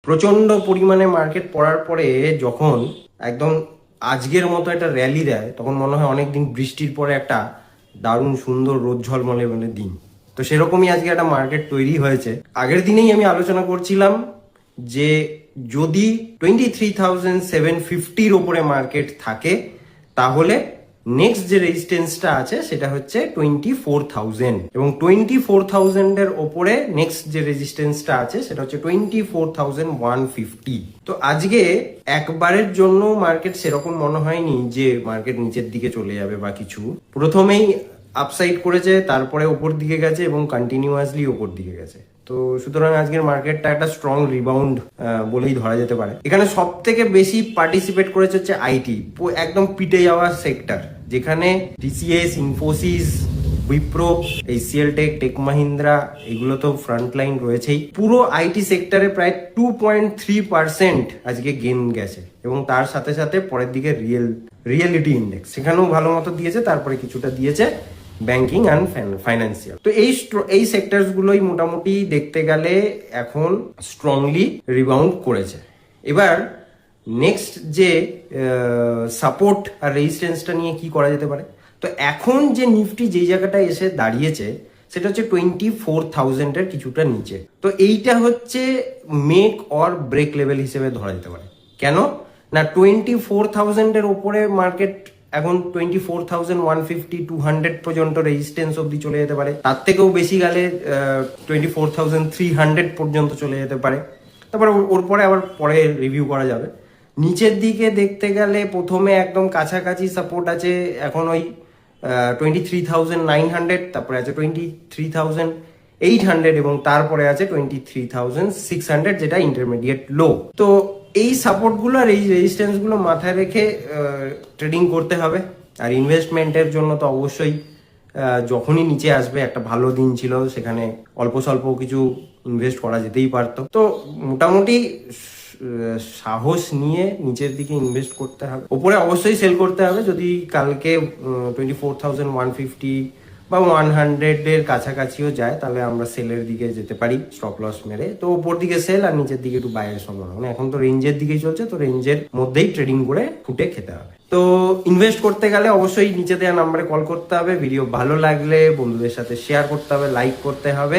প্রচন্ড পরিমাণে মার্কেট পড়ার পরে যখন একদম আজকের মতো একটা র্যালি দেয়, তখন মনে হয় অনেকদিন বৃষ্টির পরে একটা দারুণ সুন্দর রোদ ঝলমলে দিন। তো সেরকমই আজকে একটা মার্কেট তৈরি হয়েছে। আগের দিনেই আমি আলোচনা করছিলাম যে যদি 23,750-র ওপরে মার্কেট থাকে, তাহলে নেক্সট যে রেজিস্ট্যান্সটা আছে সেটা হচ্ছে 24,000, এবং 24,000-এর ওপরে নেক্সট যে রেজিস্ট্যান্সটা আছে সেটা হচ্ছে 24,150। তো আজকে একবারের জন্য মার্কেট সেরকম মনে হয়নি যে মার্কেট নিচের দিকে চলে যাবে বা কিছু। প্রথমেই আপসাইড করেছে, তারপরে ওপর দিকে গেছে এবং কন্টিনিউয়াসলি ওপর দিকে গেছে। তো সুতরাং আজকের মার্কেটটা একটা স্ট্রং রিবাউন্ড বলেই ধরা যেতে পারে। এখানে সব থেকে বেশি পার্টিসিপেট করেছে হচ্ছে আইটি, একদম পিটে যাওয়া সেক্টর, যেখানে TCS, Infosys, Wipro, HCL tech, tech Mahindra, এগুলো তো ফ্রন্ট লাইন রয়েছেই। পুরো আইটি সেক্টরে প্রায় 2.3% আজকে গেন গেছে, এবং তার সাথে সাথে পরের দিকে রিয়েলিটি ইন্ডেক্স সেখানেও ভালো মতো দিয়েছে, তারপরে কিছুটা দিয়েছে ব্যাংকিং অ্যান্ড ফাইন্যান্সিয়াল। তো এই সেক্টরস গুলোই মোটামুটি দেখতে গেলে এখন স্ট্রংলি রিবাউন্ড করেছে। এবার নেক্সট যে সাপোর্ট আর রেজিস্ট্যান্সটা নিয়ে কি করা যেতে পারে। তো এখন যে নিফটি যেই জায়গাটায় এসে দাঁড়িয়েছে সেটা হচ্ছে 24,000-এর কিছুটা নিচে। তো এইটা হচ্ছে মেক অর ব্রেক লেভেল হিসেবে ধরা যেতে পারে। কেন না, 24,000-এর ওপরে মার্কেট এখন 24,150-200 পর্যন্ত রেজিস্ট্যান্স অব্দি চলে যেতে পারে, তার থেকেও বেশি গেলে 24,300 পর্যন্ত চলে যেতে পারে। তারপরে ওর পরে আবার পরে রিভিউ করা যাবে। নিচের দিকে দেখতে গেলে প্রথমে একদম কাছাকাছি সাপোর্ট আছে এখন ওই 23,900, তারপরে আছে 23,800, এবং তারপরে আছে 23,600, যেটা ইন্টারমিডিয়েট লো। তো এই সাপোর্টগুলো আর এই রেজিস্ট্যান্সগুলো মাথায় রেখে ট্রেডিং করতে হবে। আর ইনভেস্টমেন্টের জন্য তো অবশ্যই যখনই নিচে আসবে, একটা ভালো দিন ছিল, সেখানে অল্প স্বল্প কিছু ইনভেস্ট করা যেতেই পারতো। তো মোটামুটি সাহস নিয়ে নিচের দিকে ইনভেস্ট করতে হবে। ওপরে অবশ্যই সেল করতে হবে যদি কালকে 24,150 বা 100-এর কাছাকাছিও যায়, তাহলে আমরা সেলের দিকে যেতে পারি স্টপ লস মেরে। তো ওপর দিকে সেল আর নিচের দিকে একটু বাইরের সম্ভাবনা, এখন তো রেঞ্জের দিকেই চলছে, তো রেঞ্জের মধ্যেই ট্রেডিং করে ফুটে খেতে হবে। তো ইনভেস্ট করতে গেলে অবশ্যই নিচে দেওয়া নাম্বারে কল করতে হবে। ভিডিও ভালো লাগলে বন্ধুদের সাথে শেয়ার করতে হবে, লাইক করতে হবে।